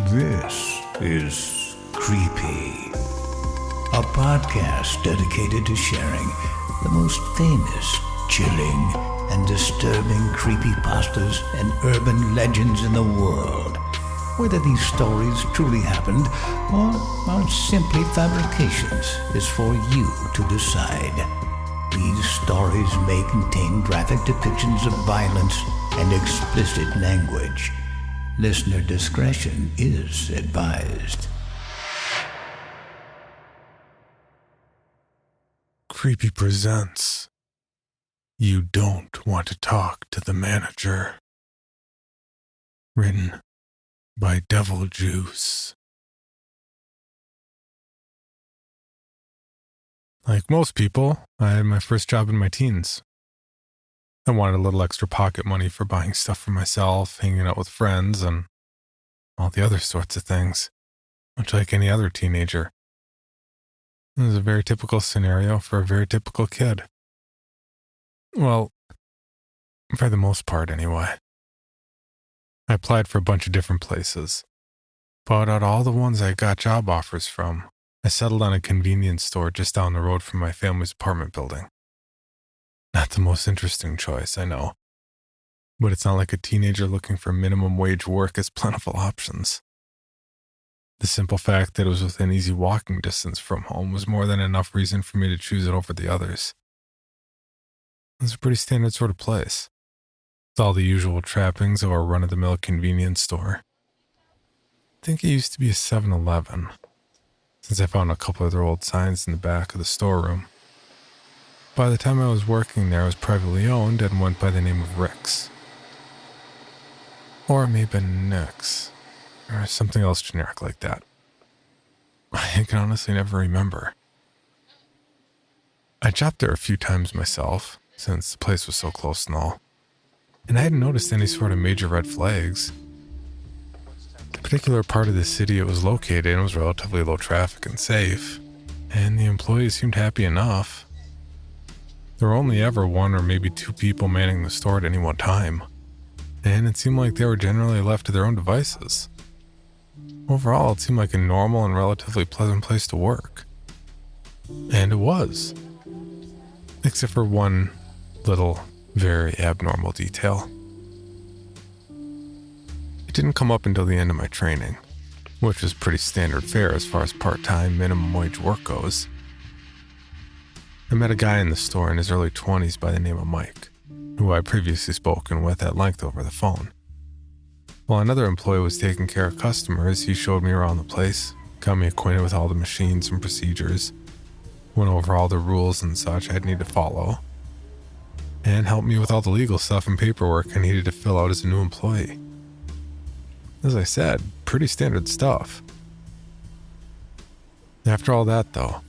This is Creepy, a podcast dedicated to sharing the most famous, chilling, and disturbing creepypastas and urban legends in the world. Whether these stories truly happened or are simply fabrications is for you to decide. These stories may contain graphic depictions of violence and explicit language. Listener discretion is advised. Creepy presents You Don't Want to Talk to the Manager. Written by DevilJuice. Like most people, I had my first job in my teens. I wanted a little extra pocket money for buying stuff for myself, hanging out with friends, and all the other sorts of things, much like any other teenager. It was a very typical scenario for a very typical kid. Well, for the most part anyway. I applied for a bunch of different places, but out of all the ones I got job offers from, I settled on a convenience store just down the road from my family's apartment building. Not the most interesting choice, I know, but it's not like a teenager looking for minimum wage work has plentiful options. The simple fact that it was within easy walking distance from home was more than enough reason for me to choose it over the others. It was a pretty standard sort of place, with all the usual trappings of a run-of-the-mill convenience store. I think it used to be a 7-Eleven, since I found a couple of their old signs in the back of the storeroom. By the time I was working there, it was privately owned and went by the name of Rick's. Or it may have been Nick's, or something else generic like that. I can honestly never remember. I shopped there a few times myself, since the place was so close and all, and I hadn't noticed any sort of major red flags. The particular part of the city it was located in was relatively low traffic and safe, and the employees seemed happy enough. There were only ever one or maybe two people manning the store at any one time, and it seemed like they were generally left to their own devices. Overall, it seemed like a normal and relatively pleasant place to work. And it was. Except for one little, very abnormal detail. It didn't come up until the end of my training, which was pretty standard fare as far as part-time minimum wage work goes. I met a guy in the store in his early 20s by the name of Mike, who I'd previously spoken with at length over the phone. While another employee was taking care of customers, he showed me around the place, got me acquainted with all the machines and procedures, went over all the rules and such I'd need to follow, and helped me with all the legal stuff and paperwork I needed to fill out as a new employee. As I said, pretty standard stuff. After all that, though,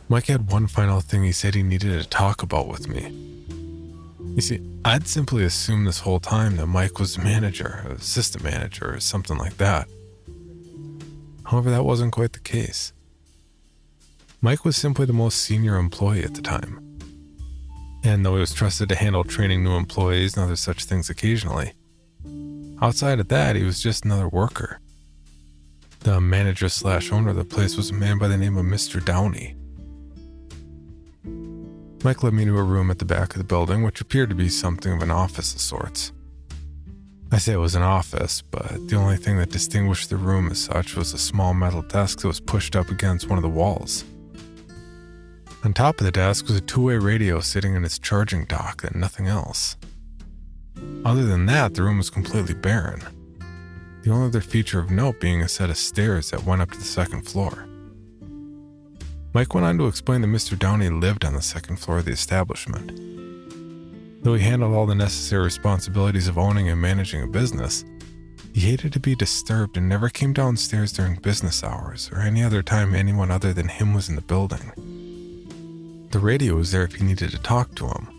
Mike had one final thing he said he needed to talk about with me. You see, I'd simply assumed this whole time that Mike was a manager, an assistant manager, or something like that. However, that wasn't quite the case. Mike was simply the most senior employee at the time. And though he was trusted to handle training new employees and other such things occasionally, outside of that, he was just another worker. The manager/owner of the place was a man by the name of Mr. Downey. Mike led me to a room at the back of the building, which appeared to be something of an office of sorts. I say it was an office, but the only thing that distinguished the room as such was a small metal desk that was pushed up against one of the walls. On top of the desk was a two-way radio sitting in its charging dock and nothing else. Other than that, the room was completely barren. The only other feature of note being a set of stairs that went up to the second floor. Mike went on to explain that Mr. Downey lived on the second floor of the establishment. Though he handled all the necessary responsibilities of owning and managing a business, he hated to be disturbed and never came downstairs during business hours or any other time anyone other than him was in the building. The radio was there if you needed to talk to him,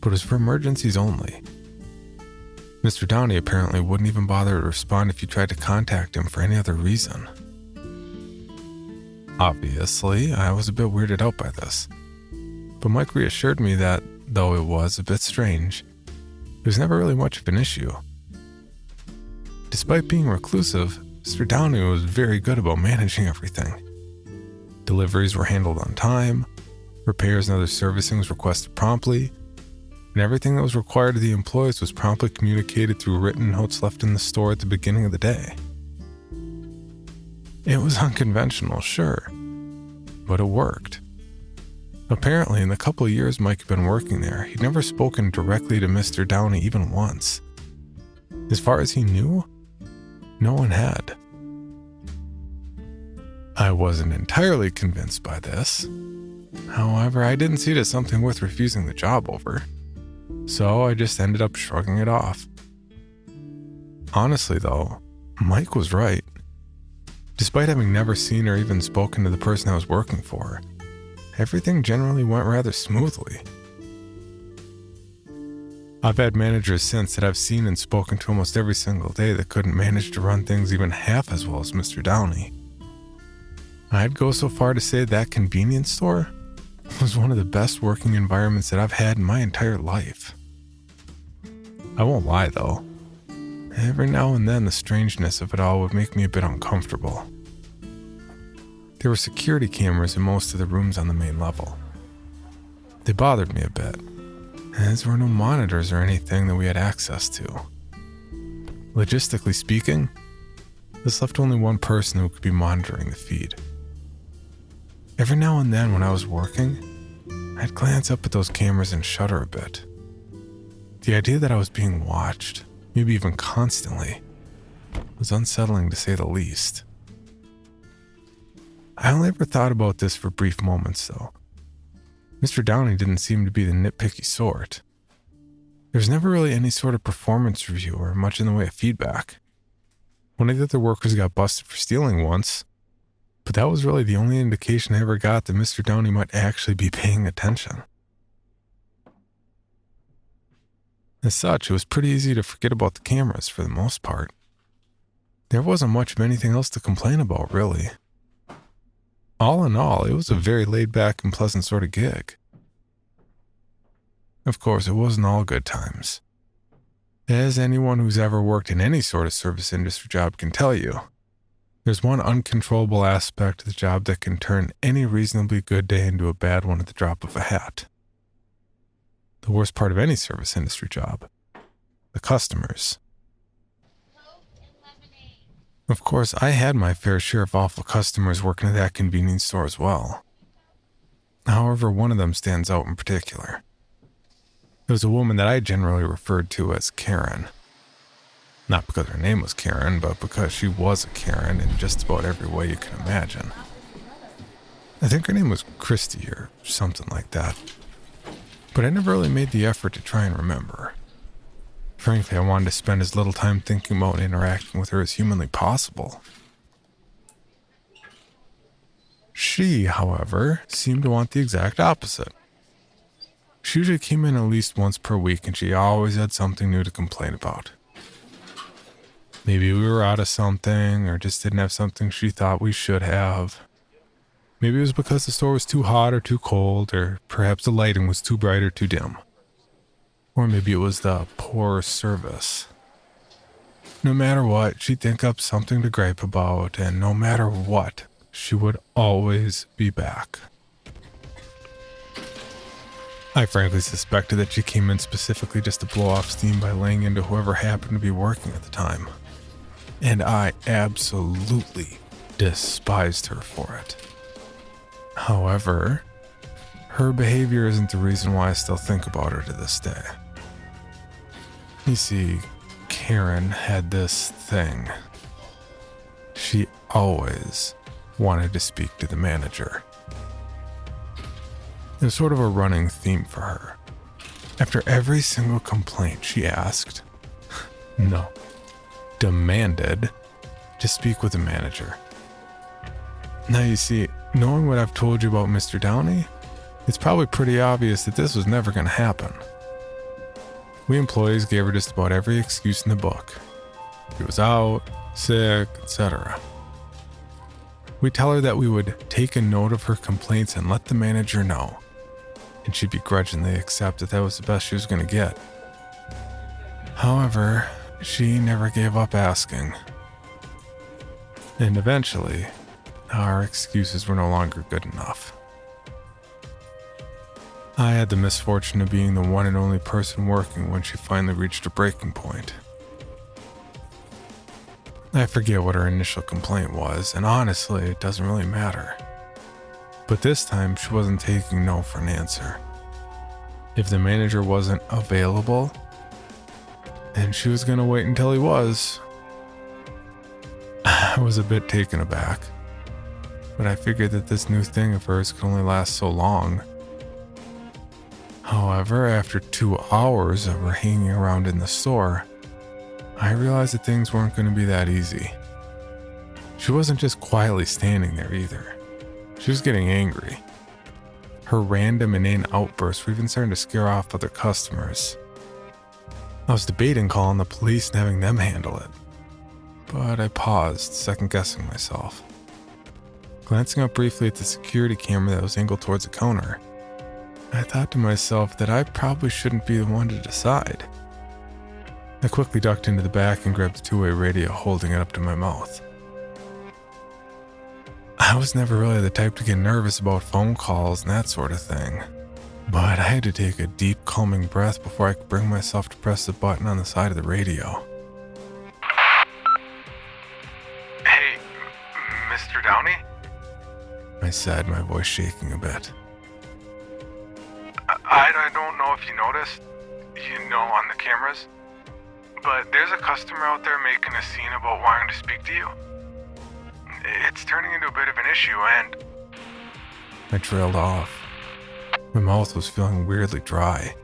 but it was for emergencies only. Mr. Downey apparently wouldn't even bother to respond if you tried to contact him for any other reason. Obviously, I was a bit weirded out by this, but Mike reassured me that, though it was a bit strange, it was never really much of an issue. Despite being reclusive, Mr. Downey was very good about managing everything. Deliveries were handled on time, repairs and other servicing was requested promptly, and everything that was required of the employees was promptly communicated through written notes left in the store at the beginning of the day. It was unconventional, sure, but it worked. Apparently, in the couple of years Mike had been working there, he'd never spoken directly to Mr. Downey even once. As far as he knew, no one had. I wasn't entirely convinced by this. However, I didn't see it as something worth refusing the job over, so I just ended up shrugging it off. Honestly, though, Mike was right. Despite having never seen or even spoken to the person I was working for, everything generally went rather smoothly. I've had managers since that I've seen and spoken to almost every single day that couldn't manage to run things even half as well as Mr. Downey. I'd go so far to say that convenience store was one of the best working environments that I've had in my entire life. I won't lie though. Every now and then the strangeness of it all would make me a bit uncomfortable. There were security cameras in most of the rooms on the main level. They bothered me a bit, as there were no monitors or anything that we had access to. Logistically speaking, this left only one person who could be monitoring the feed. Every now and then when I was working, I'd glance up at those cameras and shudder a bit. The idea that I was being watched, maybe even constantly, was unsettling to say the least. I only ever thought about this for brief moments, though. Mr. Downey didn't seem to be the nitpicky sort. There was never really any sort of performance review or much in the way of feedback. One of the other workers got busted for stealing once, but that was really the only indication I ever got that Mr. Downey might actually be paying attention. As such, it was pretty easy to forget about the cameras for the most part. There wasn't much of anything else to complain about, really. All in all, it was a very laid-back and pleasant sort of gig. Of course, it wasn't all good times. As anyone who's ever worked in any sort of service industry job can tell you, there's one uncontrollable aspect of the job that can turn any reasonably good day into a bad one at the drop of a hat. The worst part of any service industry job: the customers. Of course, I had my fair share of awful customers working at that convenience store as well. However, one of them stands out in particular. It was a woman that I generally referred to as Karen. Not because her name was Karen, but because she was a Karen in just about every way you can imagine. I think her name was Christy or something like that. But I never really made the effort to try and remember. Frankly, I wanted to spend as little time thinking about and interacting with her as humanly possible. She, however, seemed to want the exact opposite. She usually came in at least once per week, and she always had something new to complain about. Maybe we were out of something, or just didn't have something she thought we should have. Maybe it was because the store was too hot or too cold, or perhaps the lighting was too bright or too dim. Or maybe it was the poor service. No matter what, she'd think up something to gripe about, and no matter what, she would always be back. I frankly suspected that she came in specifically just to blow off steam by laying into whoever happened to be working at the time. And I absolutely despised her for it. However, her behavior isn't the reason why I still think about her to this day. You see, Karen had this thing. She always wanted to speak to the manager. It was sort of a running theme for her. After every single complaint, she asked, no, demanded, to speak with the manager. Now you see, knowing what I've told you about Mr. Downey, it's probably pretty obvious that this was never going to happen. We employees gave her just about every excuse in the book. She was out, sick, etc. We'd tell her that we would take a note of her complaints and let the manager know, and she'd begrudgingly accept that was the best she was going to get. However, she never gave up asking. And eventually, our excuses were no longer good enough. I had the misfortune of being the one and only person working when she finally reached a breaking point. I forget what her initial complaint was, and honestly, it doesn't really matter. But this time, she wasn't taking no for an answer. If the manager wasn't available, then she was going to wait until he was. I was a bit taken aback, but I figured that this new thing of hers could only last so long. However, after 2 hours of her hanging around in the store, I realized that things weren't going to be that easy. She wasn't just quietly standing there either. She was getting angry. Her random inane outbursts were even starting to scare off other customers. I was debating calling the police and having them handle it, but I paused, second-guessing myself. Glancing up briefly at the security camera that was angled towards the counter, I thought to myself that I probably shouldn't be the one to decide. I quickly ducked into the back and grabbed the two-way radio, holding it up to my mouth. I was never really the type to get nervous about phone calls and that sort of thing, but I had to take a deep, calming breath before I could bring myself to press the button on the side of the radio. Hey, Mr. Downey? I said, my voice shaking a bit. I don't know if you noticed, on the cameras, but there's a customer out there making a scene about wanting to speak to you. It's turning into a bit of an issue, and... I trailed off. My mouth was feeling weirdly dry.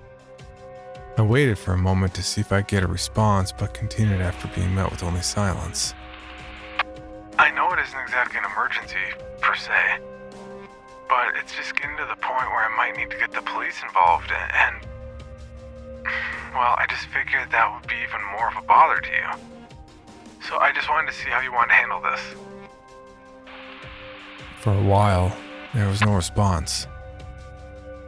I waited for a moment to see if I'd get a response, but continued after being met with only silence. I know it isn't exactly an emergency, per se, but it's just getting to the point where I might need to get the police involved, and well, I just figured that would be even more of a bother to you. So I just wanted to see how you want to handle this. For a while, there was no response.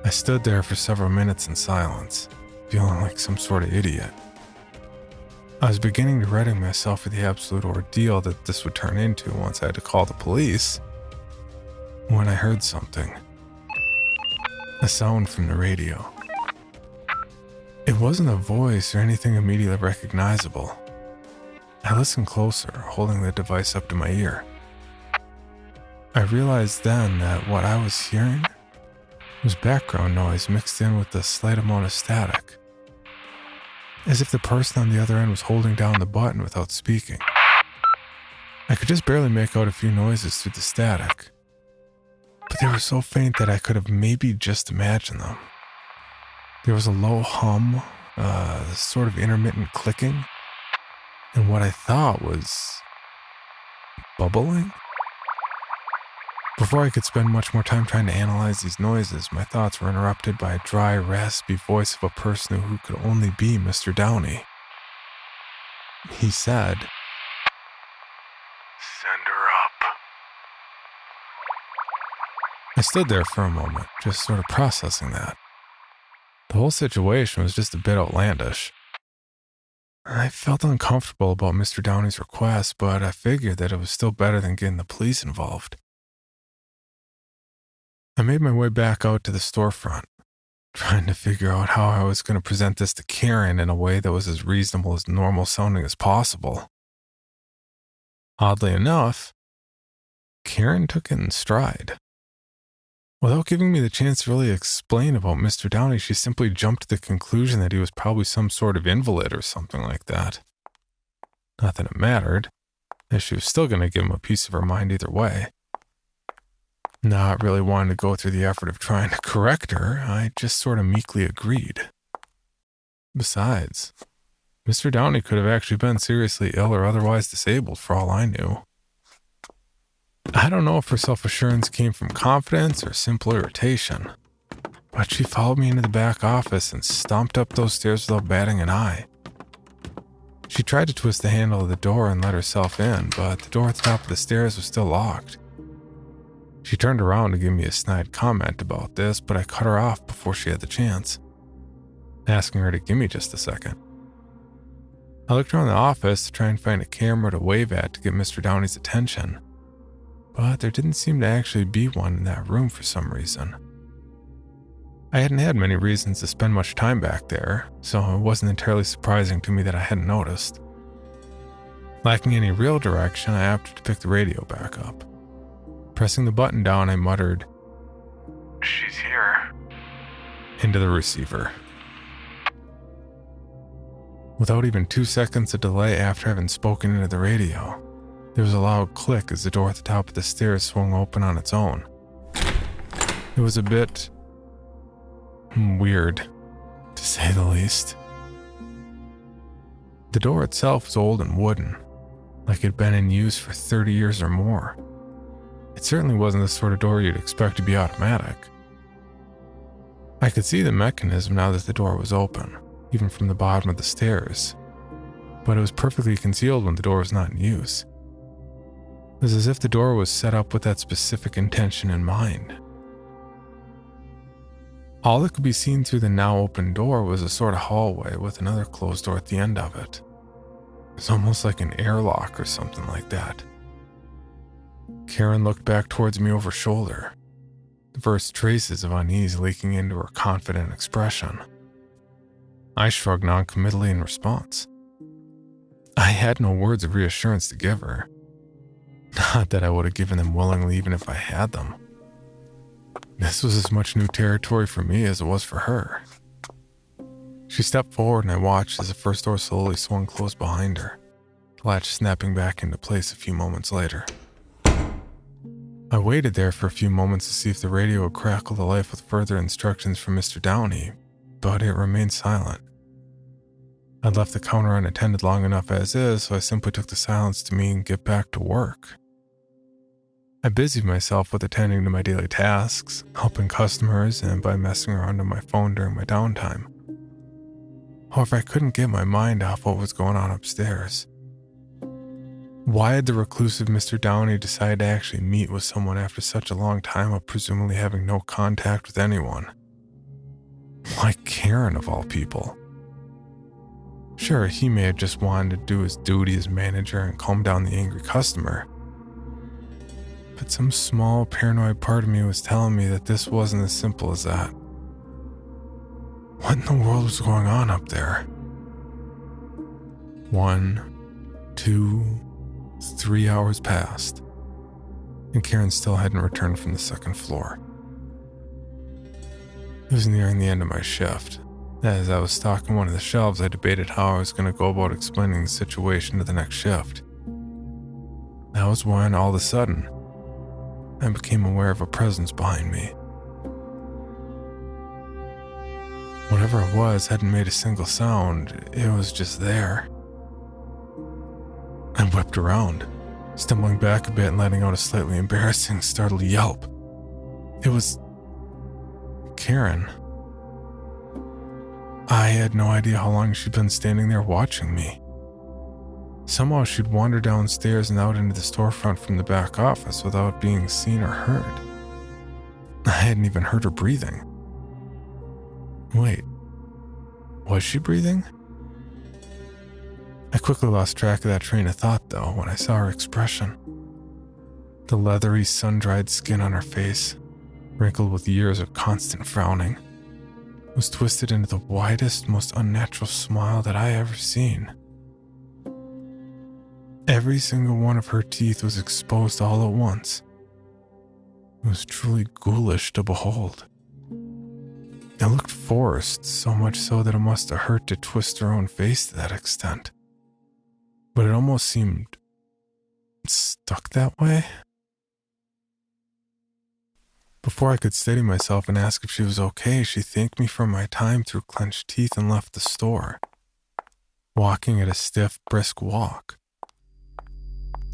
I stood there for several minutes in silence, feeling like some sort of idiot. I was beginning to ready myself for the absolute ordeal that this would turn into once I had to call the police, when I heard something. A sound from the radio. It wasn't a voice or anything immediately recognizable. I listened closer, holding the device up to my ear. I realized then that what I was hearing was background noise mixed in with a slight amount of static, as if the person on the other end was holding down the button without speaking. I could just barely make out a few noises through the static, but they were so faint that I could have maybe just imagined them. There was a low hum, sort of intermittent clicking, and what I thought was bubbling. Before I could spend much more time trying to analyze these noises, my thoughts were interrupted by a dry, raspy voice of a person who could only be Mr. Downey. He said, Send her up. I stood there for a moment, just sort of processing that. The whole situation was just a bit outlandish. I felt uncomfortable about Mr. Downey's request, but I figured that it was still better than getting the police involved. I made my way back out to the storefront, trying to figure out how I was going to present this to Karen in a way that was as reasonable as normal sounding as possible. Oddly enough, Karen took it in stride. Without giving me the chance to really explain about Mr. Downey, she simply jumped to the conclusion that he was probably some sort of invalid or something like that. Not that it mattered, as she was still going to give him a piece of her mind either way. Not really wanting to go through the effort of trying to correct her, I just sort of meekly agreed. Besides, Mr. Downey could have actually been seriously ill or otherwise disabled for all I knew. I don't know if her self-assurance came from confidence or simple irritation, but she followed me into the back office and stomped up those stairs without batting an eye. She tried to twist the handle of the door and let herself in, but the door at the top of the stairs was still locked. She turned around to give me a snide comment about this, but I cut her off before she had the chance, asking her to give me just a second. I looked around the office to try and find a camera to wave at to get Mr. Downey's attention, but there didn't seem to actually be one in that room for some reason. I hadn't had many reasons to spend much time back there, so it wasn't entirely surprising to me that I hadn't noticed. Lacking any real direction, I opted to pick the radio back up. Pressing the button down, I muttered, "She's here," into the receiver. Without even 2 seconds of delay after having spoken into the radio, there was a loud click as the door at the top of the stairs swung open on its own. It was a bit weird, to say the least. The door itself was old and wooden, like it had been in use for 30 years or more. It certainly wasn't the sort of door you'd expect to be automatic. I could see the mechanism now that the door was open, even from the bottom of the stairs, but it was perfectly concealed when the door was not in use. It was as if the door was set up with that specific intention in mind. All that could be seen through the now open door was a sort of hallway with another closed door at the end of it. It was almost like an airlock or something like that. Karen looked back towards me over her shoulder, the first traces of unease leaking into her confident expression. I shrugged noncommittally in response. I had no words of reassurance to give her. Not that I would have given them willingly even if I had them. This was as much new territory for me as it was for her. She stepped forward and I watched as the first door slowly swung closed behind her, the latch snapping back into place a few moments later. I waited there for a few moments to see if the radio would crackle to life with further instructions from Mr. Downey, but it remained silent. I'd left the counter unattended long enough as is, so I simply took the silence to mean get back to work. I busied myself with attending to my daily tasks, helping customers, and by messing around on my phone during my downtime. However, I couldn't get my mind off what was going on upstairs. Why had the reclusive Mr. Downey decided to actually meet with someone after such a long time of presumably having no contact with anyone? Why Karen of all people? Sure, he may have just wanted to do his duty as manager and calm down the angry customer. But some small paranoid part of me was telling me that this wasn't as simple as that. What in the world was going on up there? 1, 2, 3 hours passed, and Karen still hadn't returned from the second floor. It was nearing the end of my shift. As I was stocking one of the shelves, I debated how I was going to go about explaining the situation to the next shift. That was when, all of a sudden, I became aware of a presence behind me. Whatever it was hadn't made a single sound, it was just there. I whipped around, stumbling back a bit and letting out a slightly embarrassing, startled yelp. It was Karen. I had no idea how long she'd been standing there watching me. Somehow she'd wandered downstairs and out into the storefront from the back office without being seen or heard. I hadn't even heard her breathing. Wait, was she breathing? I quickly lost track of that train of thought, though, when I saw her expression. The leathery, sun-dried skin on her face, wrinkled with years of constant frowning, was twisted into the widest, most unnatural smile that I ever seen. Every single one of her teeth was exposed all at once. It was truly ghoulish to behold. It looked forced, so much so that it must have hurt to twist her own face to that extent. But it almost seemed stuck that way. Before I could steady myself and ask if she was okay, she thanked me for my time through clenched teeth and left the store, walking at a stiff, brisk walk.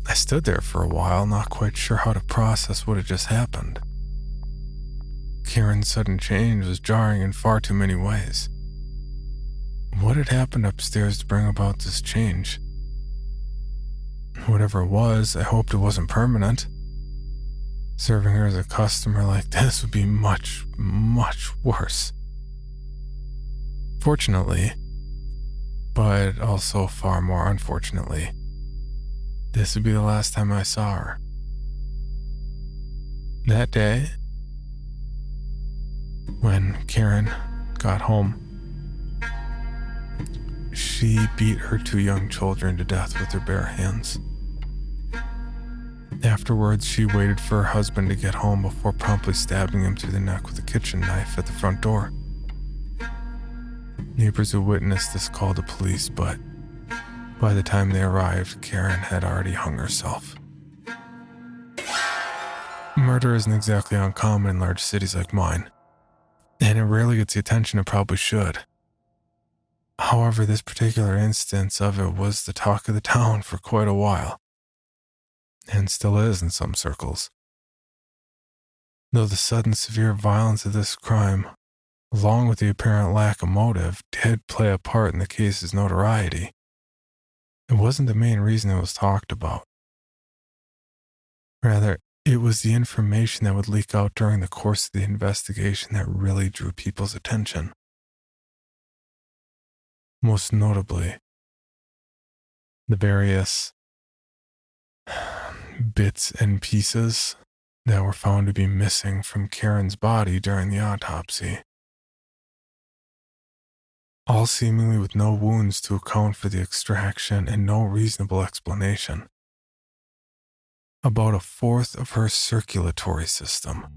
I stood there for a while, not quite sure how to process what had just happened. Karen's sudden change was jarring in far too many ways. What had happened upstairs to bring about this change? Whatever it was, I hoped it wasn't permanent. Serving her as a customer like this would be much, much worse. Fortunately, but also far more unfortunately, this would be the last time I saw her. That day, when Karen got home, she beat her 2 young children to death with her bare hands. Afterwards, she waited for her husband to get home before promptly stabbing him through the neck with a kitchen knife at the front door. Neighbors who witnessed this called the police, but by the time they arrived, Karen had already hung herself. Murder isn't exactly uncommon in large cities like mine, and it rarely gets the attention it probably should. However, this particular instance of it was the talk of the town for quite a while, and still is in some circles. Though the sudden severe violence of this crime, along with the apparent lack of motive, did play a part in the case's notoriety, it wasn't the main reason it was talked about. Rather, it was the information that would leak out during the course of the investigation that really drew people's attention. Most notably, the various bits and pieces that were found to be missing from Karen's body during the autopsy. All seemingly with no wounds to account for the extraction and no reasonable explanation. About 1/4 of her circulatory system,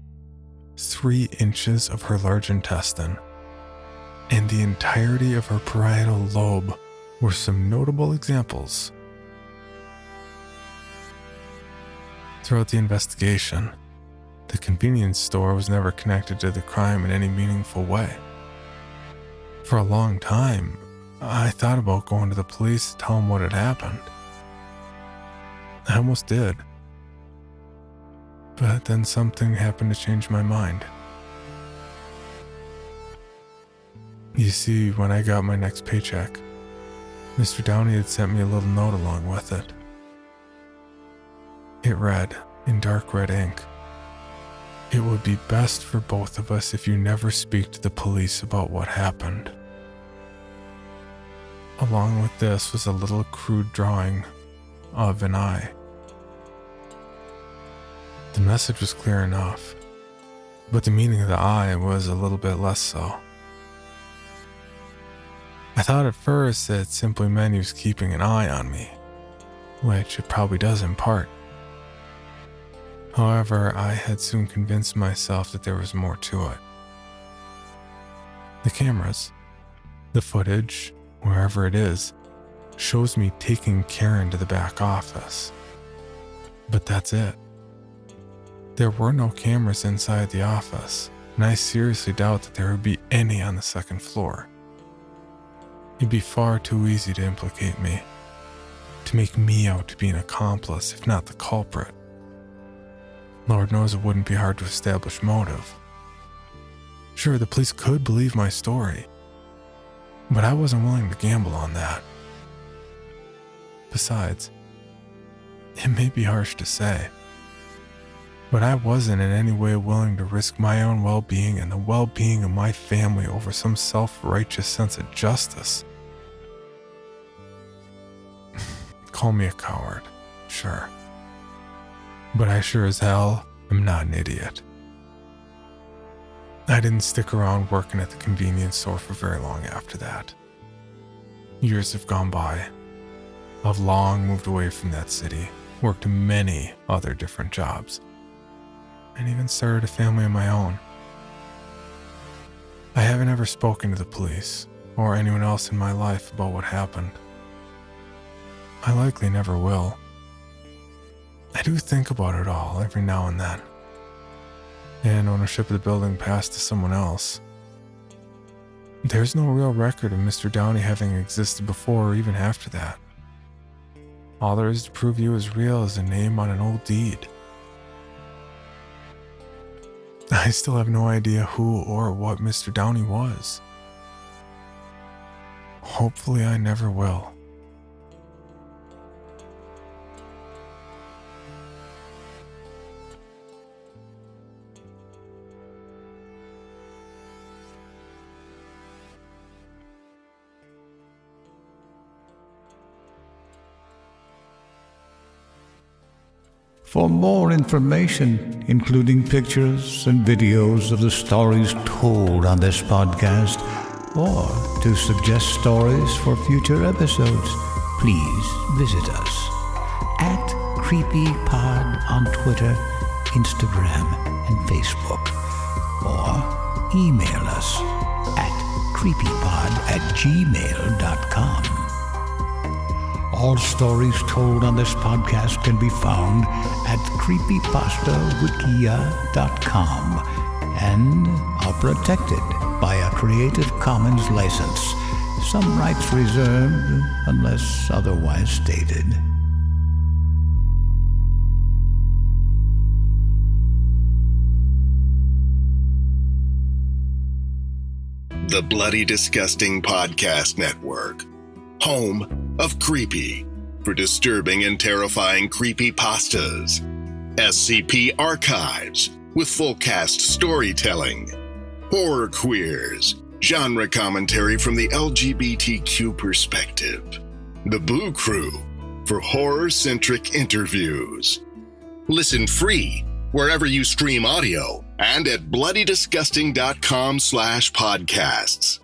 3 inches of her large intestine, and the entirety of her parietal lobe were some notable examples. Throughout the investigation, the convenience store was never connected to the crime in any meaningful way. For a long time, I thought about going to the police to tell them what had happened. I almost did. But then something happened to change my mind. You see, when I got my next paycheck, Mr. Downey had sent me a little note along with it. It read, in dark red ink, "It would be best for both of us if you never speak to the police about what happened." Along with this was a little crude drawing of an eye. The message was clear enough, but the meaning of the eye was a little bit less so. I thought at first that it simply meant he was keeping an eye on me, which it probably does in part. However, I had soon convinced myself that there was more to it. The cameras, the footage, wherever it is, shows me taking Karen to the back office. But that's it. There were no cameras inside the office, and I seriously doubt that there would be any on the second floor. It'd be far too easy to implicate me, to make me out to be an accomplice, if not the culprit. Lord knows it wouldn't be hard to establish motive. Sure, the police could believe my story, but I wasn't willing to gamble on that. Besides, it may be harsh to say, but I wasn't in any way willing to risk my own well-being and the well-being of my family over some self-righteous sense of justice. Call me a coward, sure. But I sure as hell am not an idiot. I didn't stick around working at the convenience store for very long after that. Years have gone by. I've long moved away from that city, worked many other different jobs, and even started a family of my own. I haven't ever spoken to the police or anyone else in my life about what happened. I likely never will. I do think about it all every now and then, and ownership of the building passed to someone else. There's no real record of Mr. Downey having existed before or even after that. All there is to prove he was real is a name on an old deed. I still have no idea who or what Mr. Downey was. Hopefully I never will. For more information, including pictures and videos of the stories told on this podcast, or to suggest stories for future episodes, please visit us at CreepyPod on Twitter, Instagram, and Facebook, or email us at creepypod@gmail.com. All stories told on this podcast can be found at creepypastawikia.com and are protected by a Creative Commons license. Some rights reserved unless otherwise stated. The Bloody Disgusting Podcast Network, home of Creepy, for disturbing and terrifying creepypastas. SCP Archives, with full cast storytelling. Horror Queers, genre commentary from the LGBTQ perspective. The Boo Crew, for horror-centric interviews. Listen free wherever you stream audio and at bloodydisgusting.com/podcasts.